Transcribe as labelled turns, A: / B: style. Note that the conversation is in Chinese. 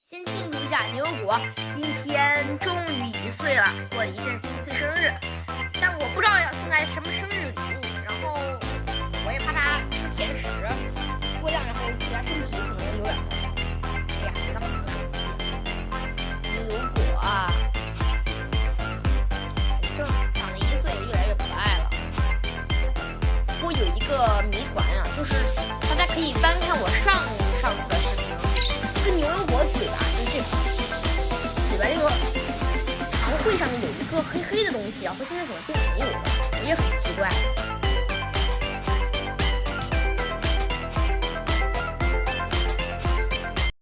A: 先庆祝一下牛油果今天终于1岁了，过了1岁生日，但我不知道要送他什么生日礼物，然后我也怕他吃甜食，过量然后对他身体可能有点不好。哎呀，刚刚牛油果啊，长得1岁，越来越可爱了。不过有一个谜团啊，就是大家可以翻看我上次的视频。这个牛油果嘴巴就是这块，嘴巴这个长喙上面有一个黑黑的东西啊，和现在怎么变没有了，也很奇怪。